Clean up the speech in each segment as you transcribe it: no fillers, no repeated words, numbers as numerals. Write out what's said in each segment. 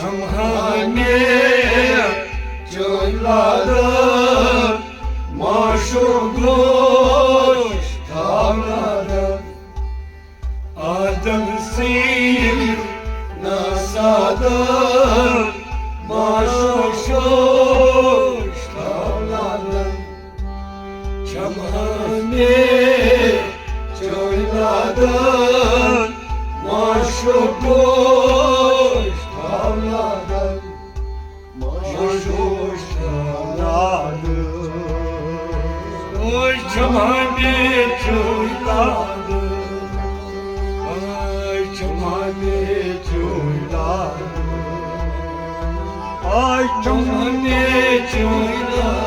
çamhane cöyladım maşukuş tavladım adım sil nasadım maşukuş tavladım çamhane cöyladım maşukuş tavladım maşukuş tavladım oy çamhane cöyladım ay çamhane cöyladım ay çamhane cöyladım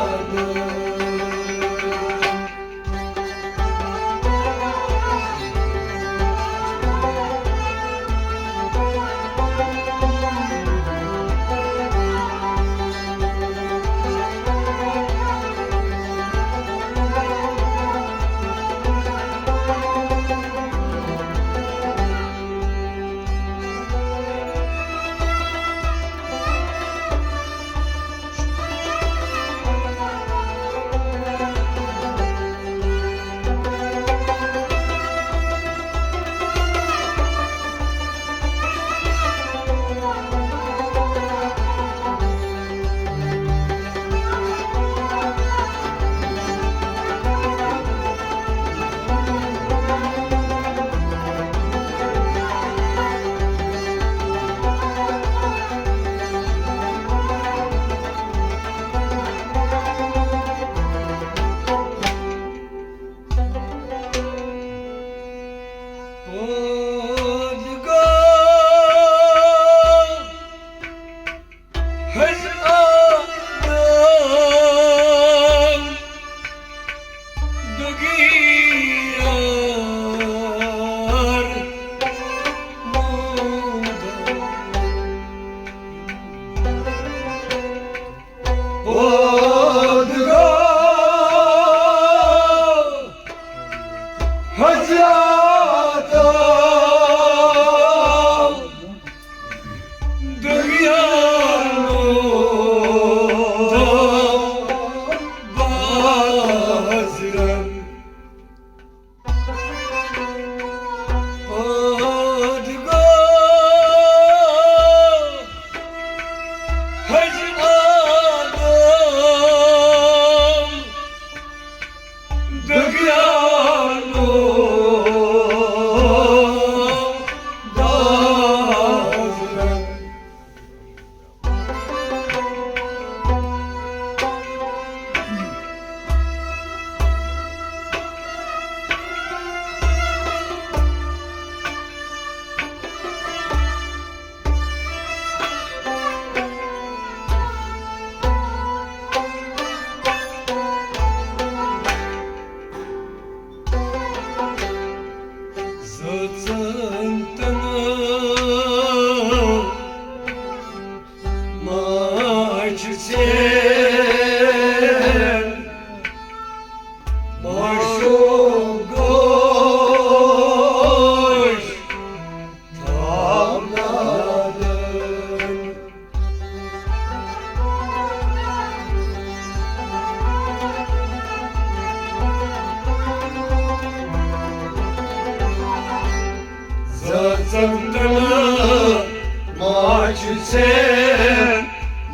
Sen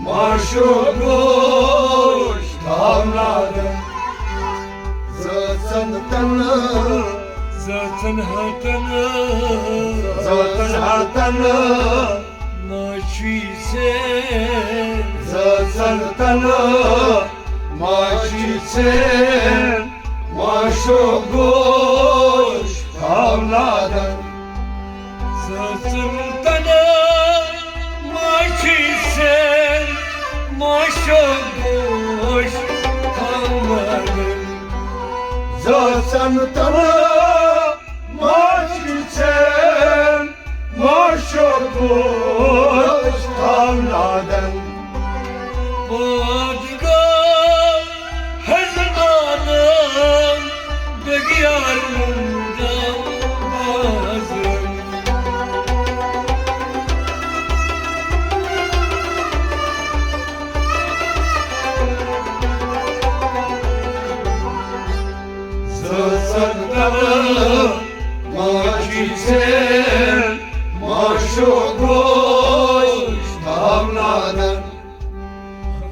maşukuş tavladım Zaten hatanı Naşi sen Zaten maşi sen Maşukuş tavladım Zaten sen maşukuş tavladım Zaten maşiten maşukuş tavladım Bodgar hazırlanım Begiyarımdan bazım maşukuş tavladım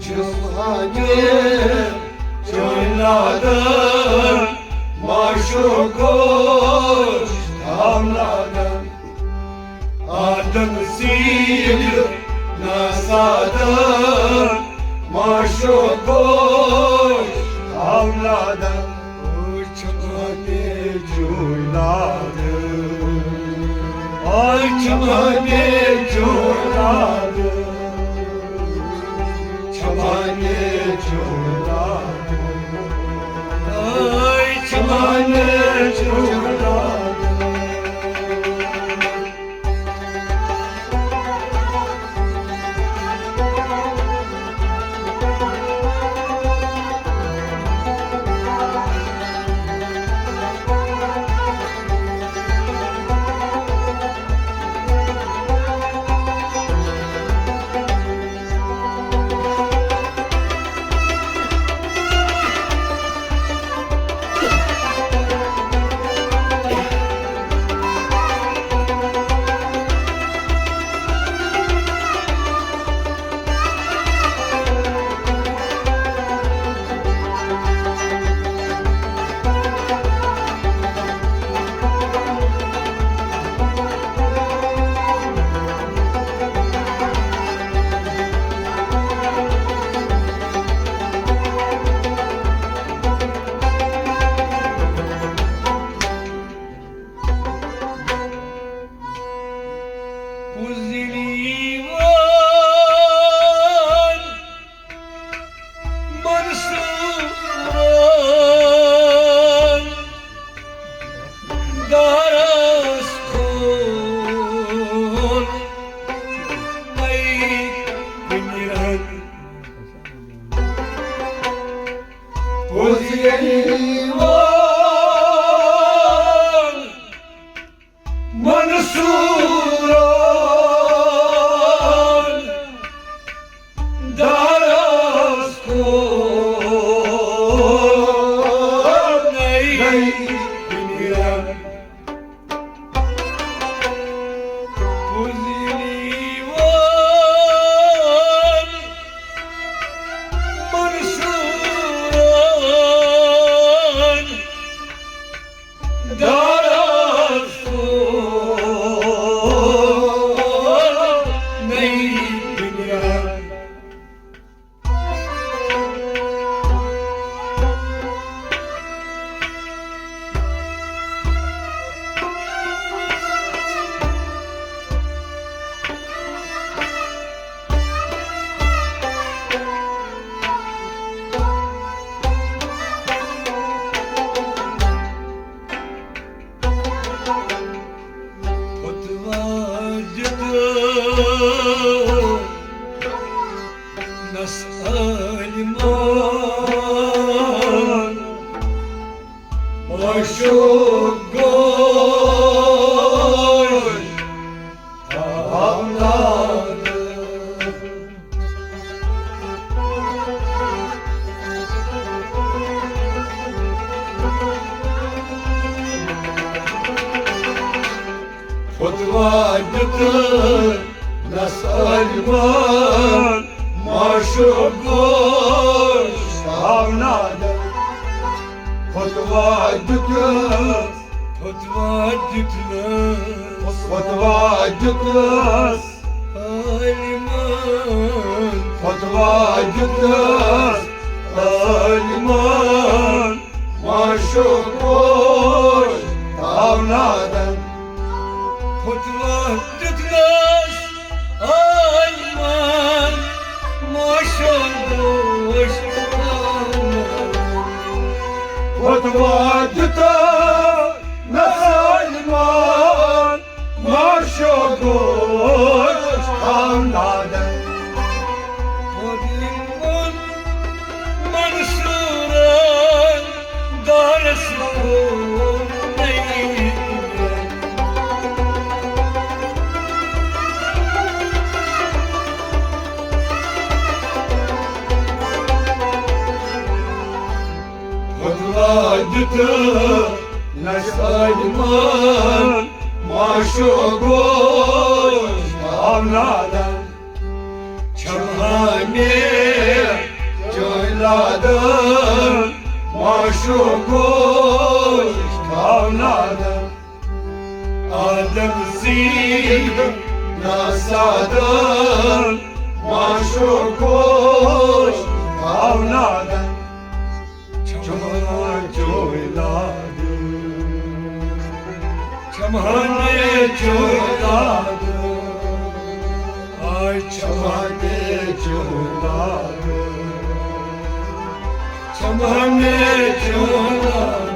Çıvhanim çölladım maşukuş tavladım Adım silip nasadım maşukuş tavladım Uçmanı cüladım Uçmanı cüladım Çamanı cüladım Çamanı cüladım Uzilivan Mansuran Daraskun Ay Biniran Uzilivan Mansuran Daraskun Ay Biniran Uzilivan Mansuran Daraskun Ay Biniran Nasaliman Maşukuş tavladım Fotvacıdır Nasaliman Maşukuş tavladım Fotvacıdır Fotvacıdır Aliman Fotvacıdır Aliman Maşukuş tavladım Fotvacıdır Aliman Maşukuş Fotvacıdır Nasaliman Maşukuş tavladım Aliman Mansuran Daraskun Ay Biniran Fotvacıdır Nasaliman Maşukuş tavladan Çamhane cöyladan Maşukuş tavladan Adem zil nasadan Maşukuş tavladan Çamhane cöyladan Çamhane cöyladan Ay çamhane cöyladan Çamhane cöyladan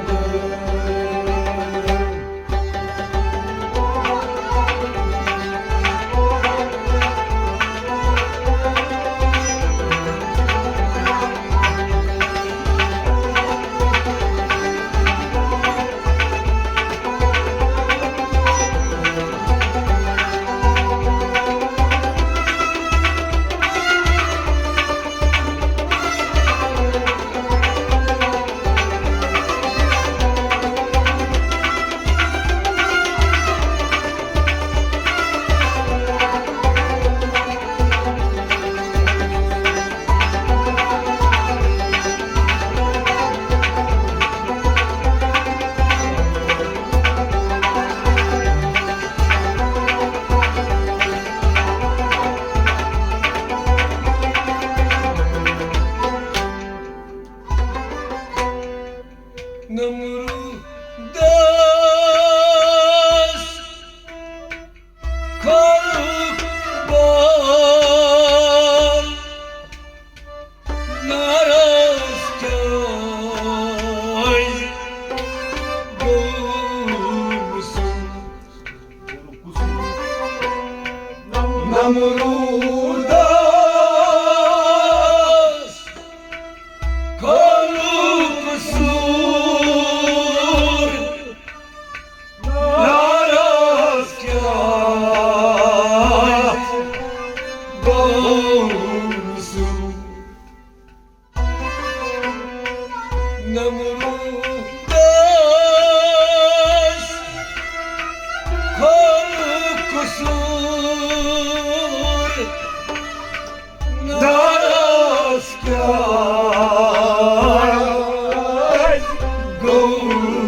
Namrudas kalk bal naraskay doğrusun Namrudas kalk Namrudas korkusur naraskar gonsur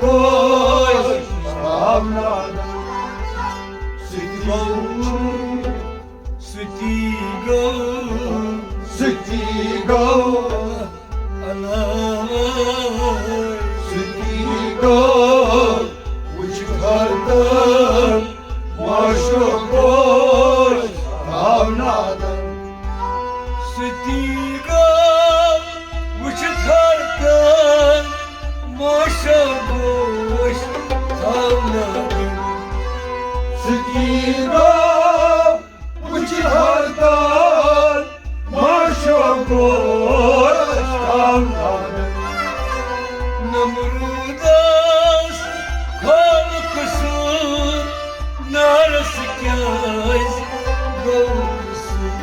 Maşukuş tavladan Sütigo anay Sütigo uçkardan Maşukuş tavladan Sütigo uçkardan Maşukuş tavladan Sütigo uçkardan Maşukuş tavladan Namrudas korkusur naraskay doğrusun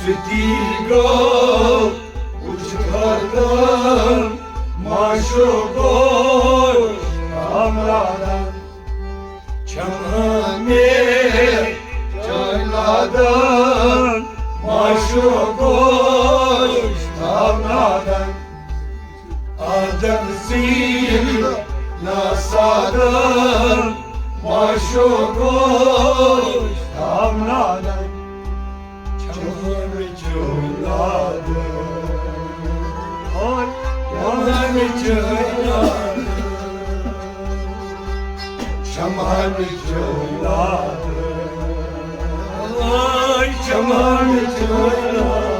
Sütigo uçkardan Maşukuş tavladan Çamhane cöyladan Maşukuş tavladan سیر نسادم ماشوگوش همنادم چمن جولادم چمن جولادم چمن جولادم آی چمن جولادم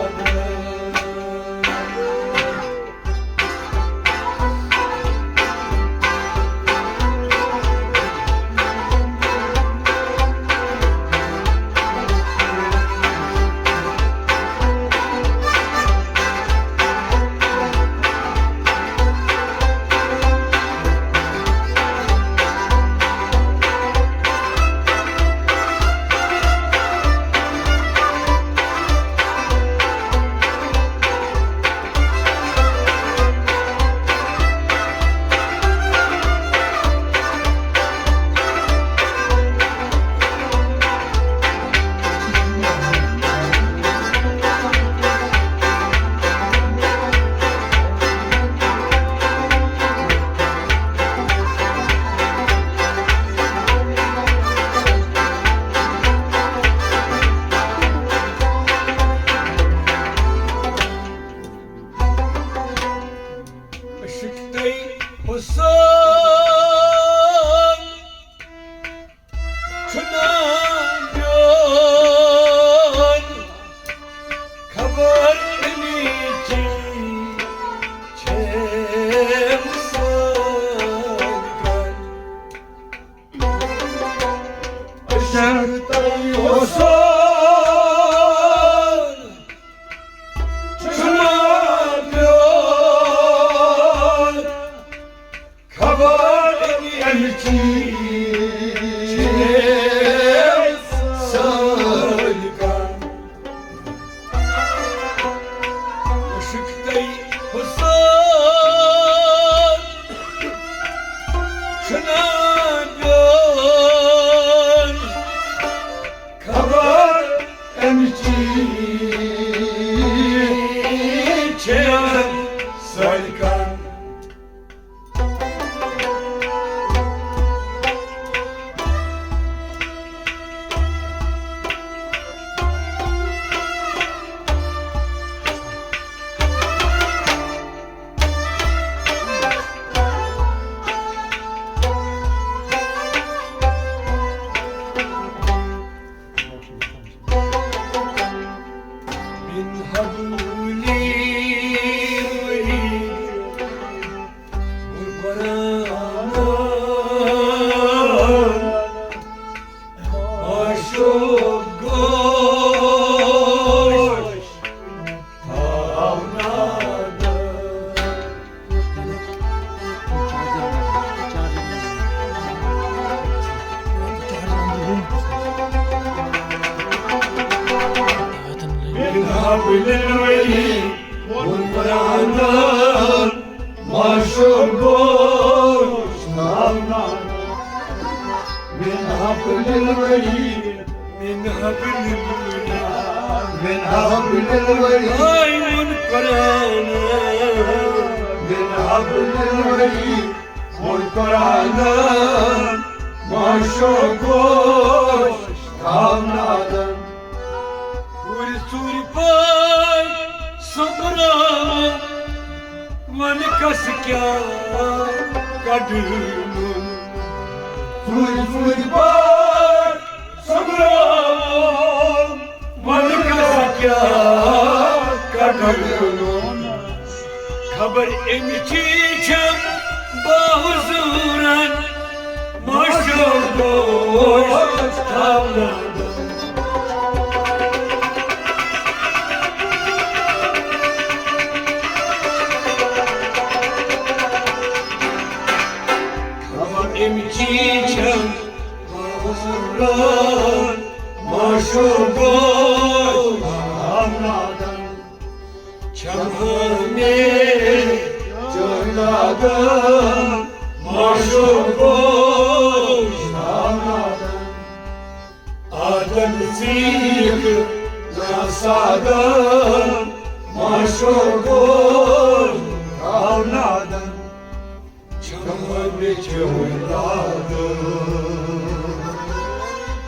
çığladı,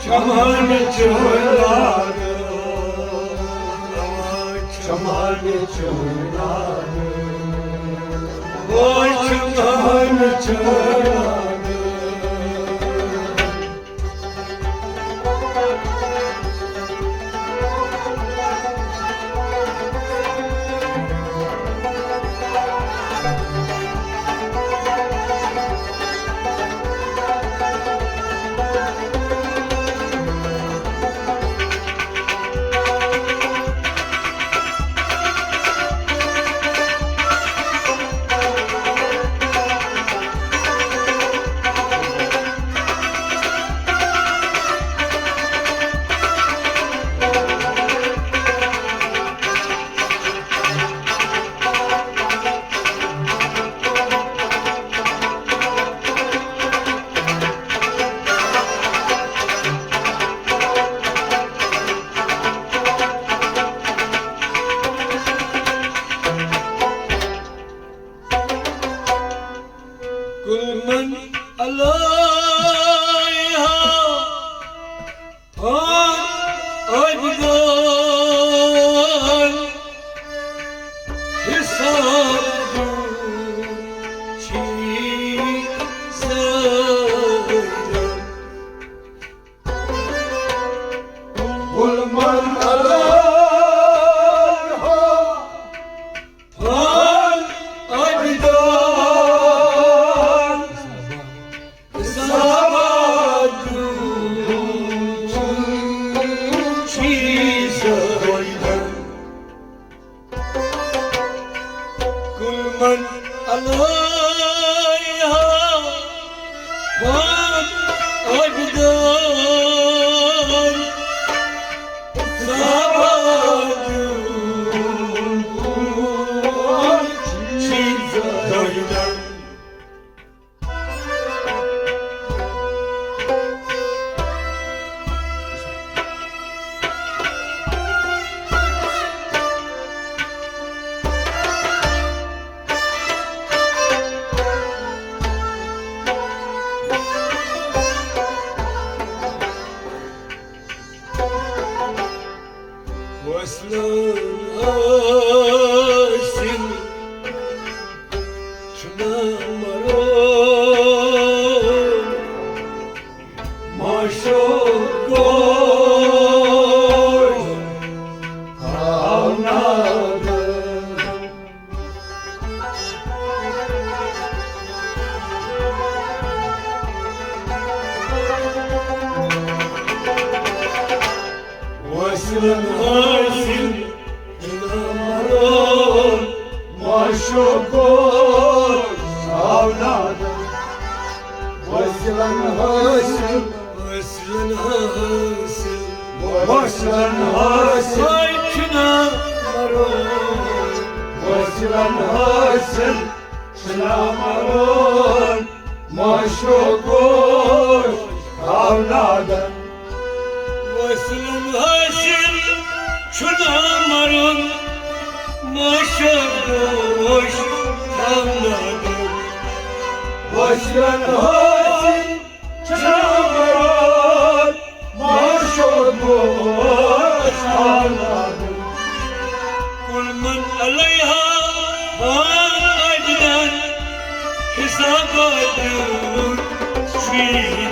çaman çığladı, çaman çığladı, oy çaman çığladı. كل من عليها فان أبدان حساب شيء زايدا كل من عليها فان أبدان كل من عليها فان أبدان زباد شيء زايدا واسلام آسن شنامرون ما شكر أونادن واسلام آسن شنامرون ما شكر أونادن واسلام آسن واسلام آسن واسلام آسن شنامرون واسلام آسن شنامرون ما شكر أونادن واسلام آسن شنامرون ما شكر أونادن واسلام آسن شنامرون ما شكر أونادن كل من عليها فان أبدان حسابات شيء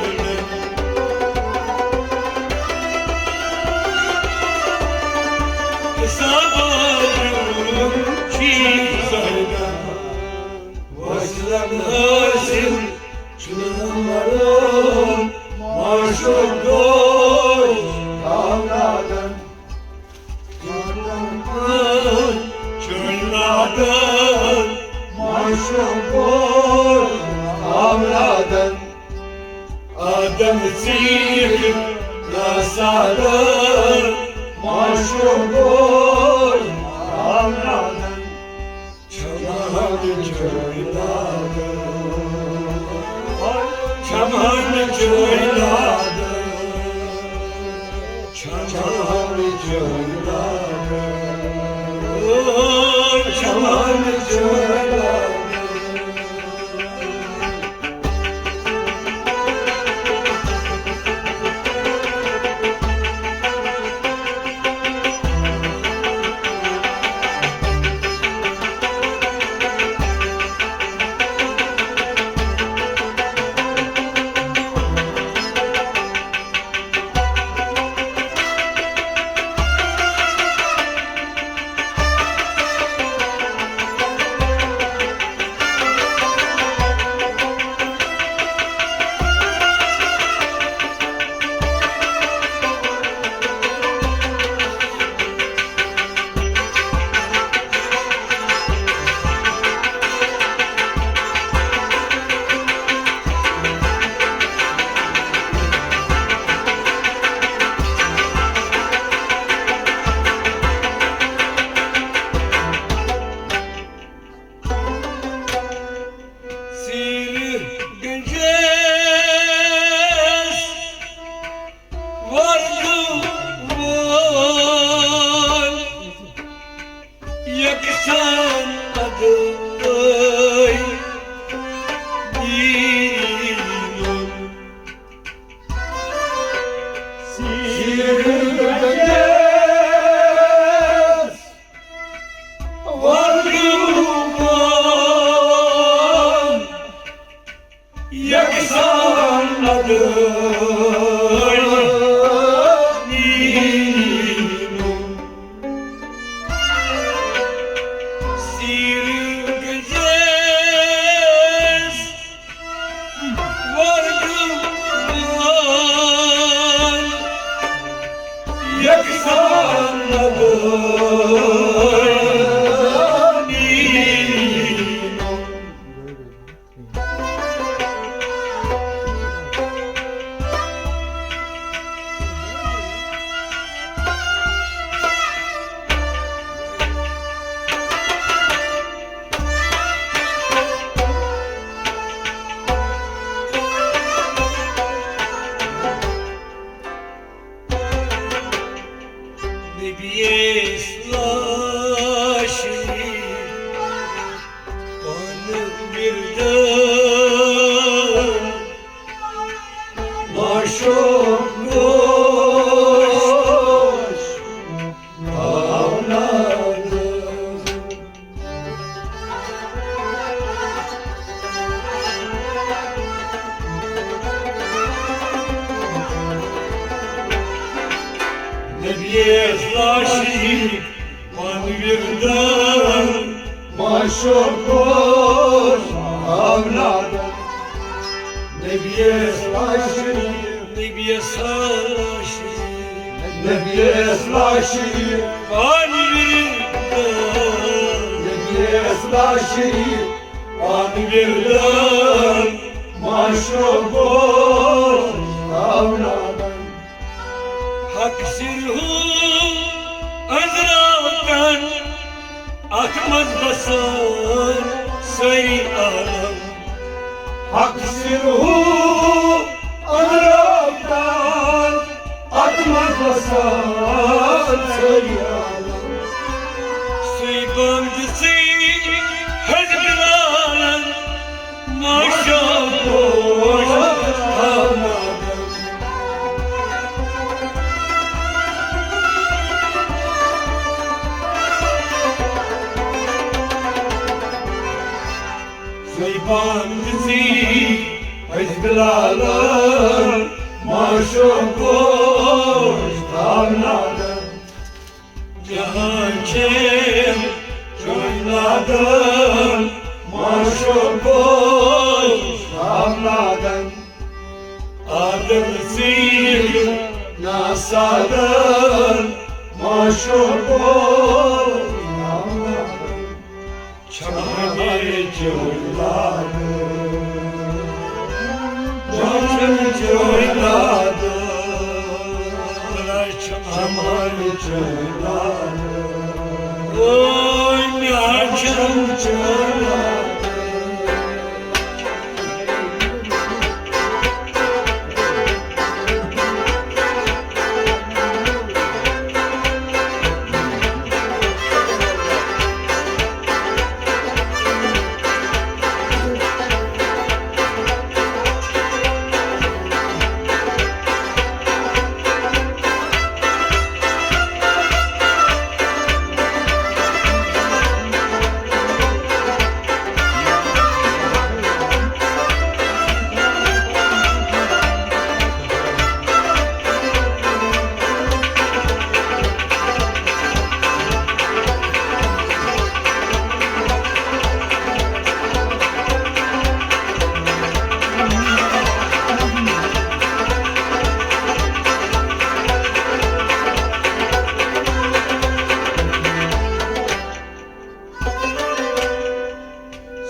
واسلام آسن شنامرون ما شكر أونادن شنادن ما شكر أونادن آدم سير ناسادن ما شكر أونادن çaman çöyladı, çaman çöyladı, çaman çöyladı, çaman çöyladı. birden maşuk kuş avladı. Nebiye laşik man birden maşuk kuş avladı. Nebiye laşik, Nebiye laşik, Nebiye laşik man birden, Nebiye laşik man birden maşuk kuş avladı. Hak sirhu azrakan akmaz basar sayri alam. Hak sirhu azrakan akmaz basar sayri alam. Suybamcısı hezbilalan maşallah alam. Suybamcısı hezbilalan maşallah alam. Cihan kem joyladan maşallah alam. Adım sil nasadan maşallah alam. Çamani joyladı, Çamani joyladı, Çamani joyladı, oy mihaçam joyladı.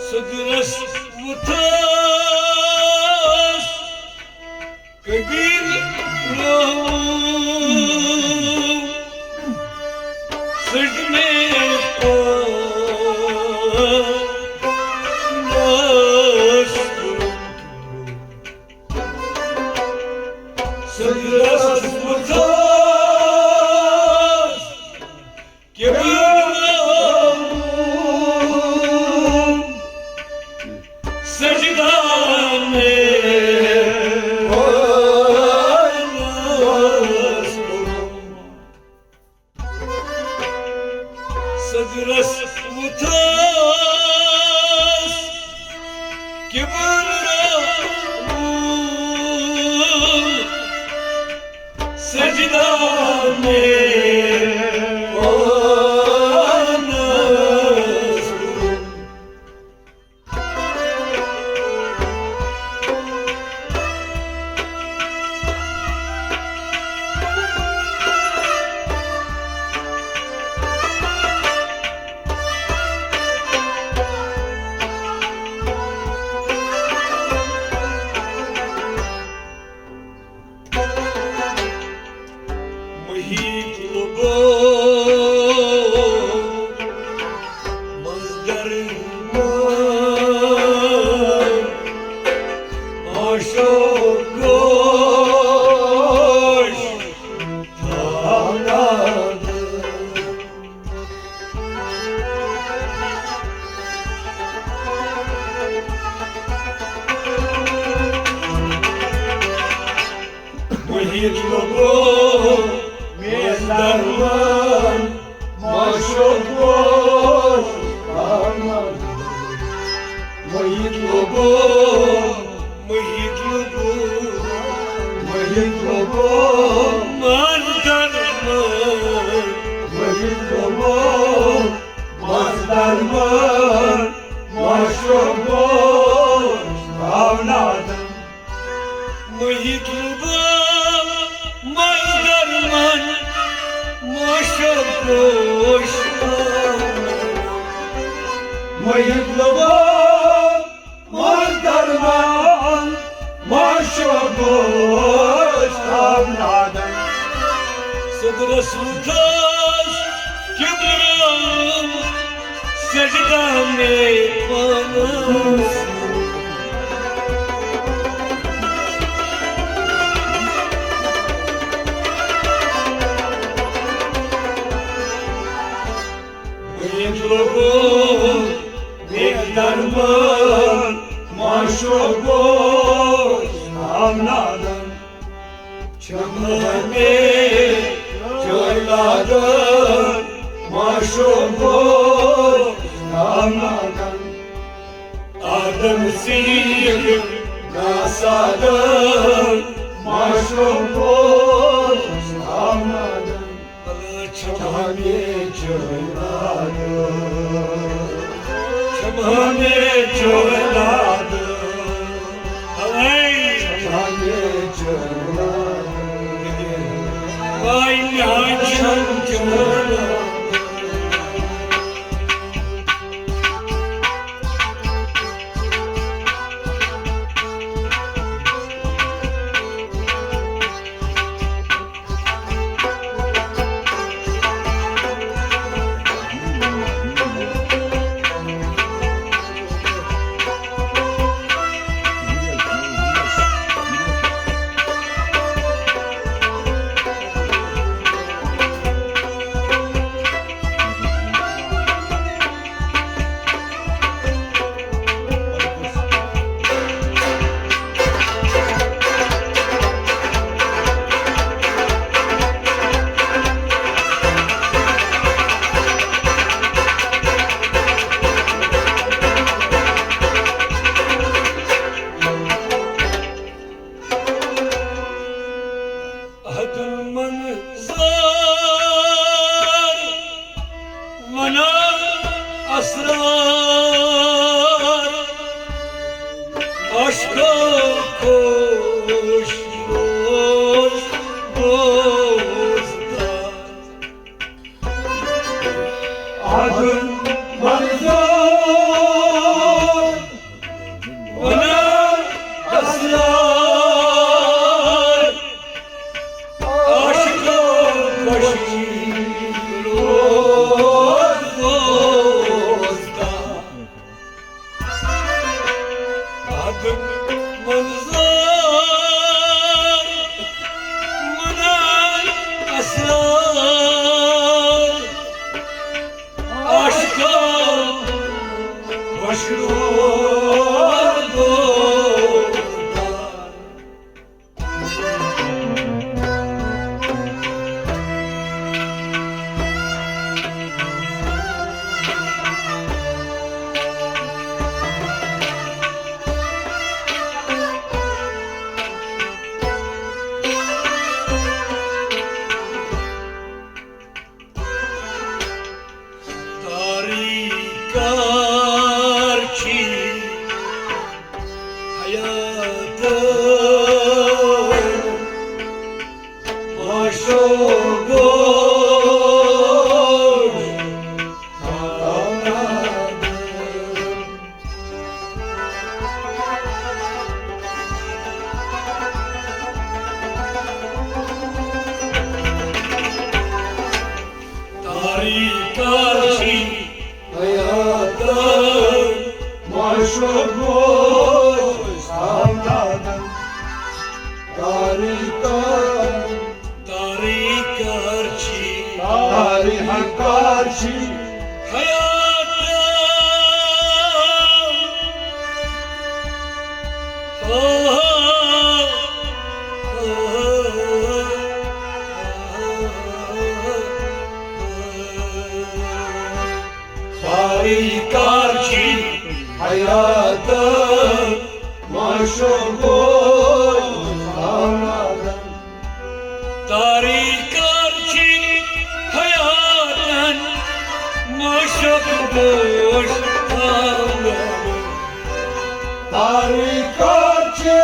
Sıdras vutas kabir lahu sejme pas Sıdras vutas kabir secdane Sıdras vutas kibirahum secdane Muhit lubo mazdarına aşık koş tavladı. يطلبوا ميزان ما شوفوش ما يطلبوا ما يطلبوا ما الدرمان ما يطلبوا ما الدرمان ما شوفوش أولادهم ما يطلبوا ما الدرمان ما شوفوش ما يطلبوا ما الدرمان ما شوفوش أولادهم صدر سلطان كبرهم سجدة ميقانس يطلبوا بالدرمان ما شوفوش أولادهم شمامي جلادهم ما شوفوش أولادهم آدم سيك ناس آدم ما شوفوش أولادهم شمامي جلادهم شمامي جلادهم شمامي جلادهم وای ناچم جلادهم Aşka koşmuş bozda adın manzar bana aslar aşka koşmuş bozda adın manzar bana aslar aşka koşuyor dostlar. Karşı hayatım başoboş anladım. Tarih karşı hayatım başoboş anladım. Tarih karşı hayatım hayatım maşuk boş avladım. Tarikarçı hayatın maşuk boş avladım. Tarikarçı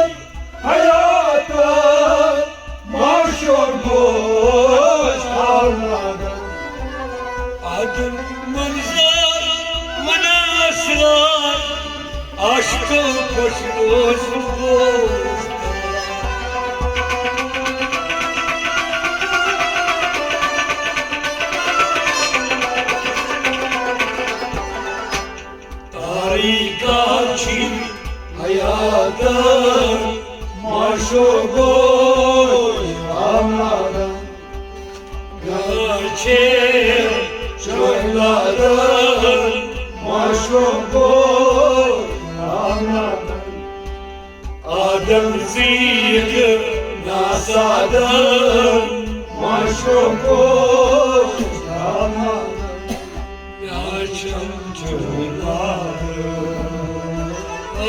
hayatım maşuk boş avladım. Adım manzar manaslar aşkı koşmuş boz. Tarikaçı Hayatım maşuk boş avladım. gerçek Çocuklarım maşuk boş avladım. Adem zikr Nasadım maşuk boş avladım. yaşım çocuklarım.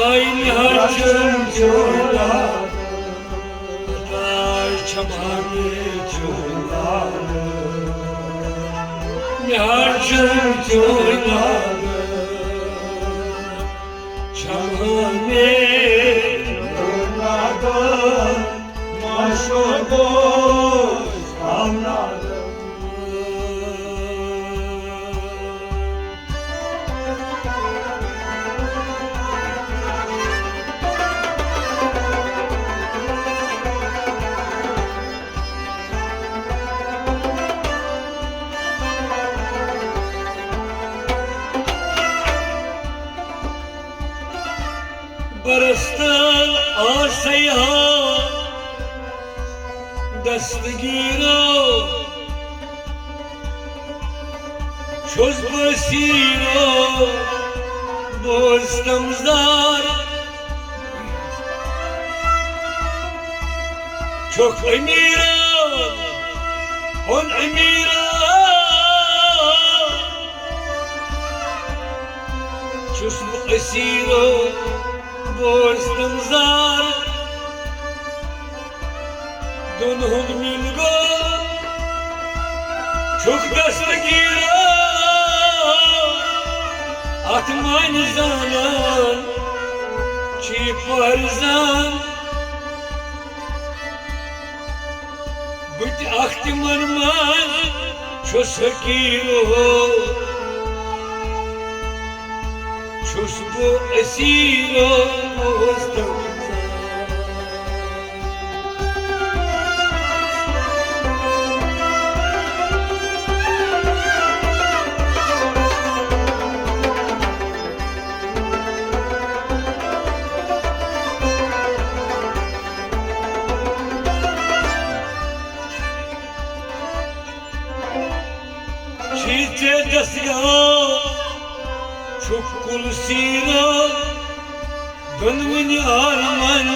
Ay yaşım çocuklarım. Ay çamanı çocuklarım. Yaşım çocuklarım. Çamanı Çocuklarım maşuk boş avladım. बरसता आसया दस्तगीरो çöz basiro bostamzar çok emiran on emiran çöz basiro bostamzar donhun milgo çok dastagiro atman zanan çi farzan bit ahtiman man ço sakiro ços bu esiro bostamzar Çiğte destgah çok kulusira dönmeni arman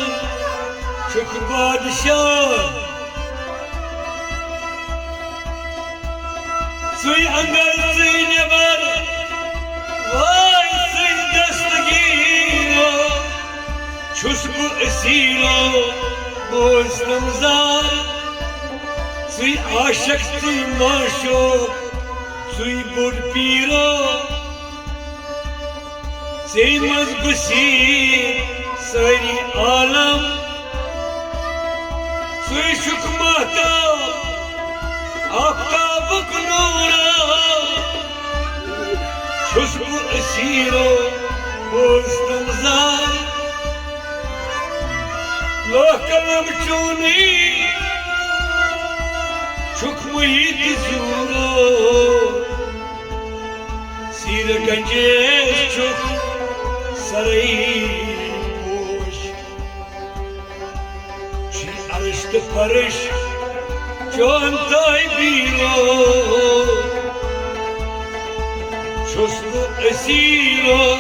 çok padişah suy angal zeynebar vay suy destgiro çus bu esiro bostamzar suy aşık suy maşuk suy burpiro seymaz basir sari alam suy şukmata aftabık nura şusbu esiro bostamzar loh kalam çuni çok muhit zuro sir ganjes çok saray boş çi alıştı parış çontay biro şoslu esiro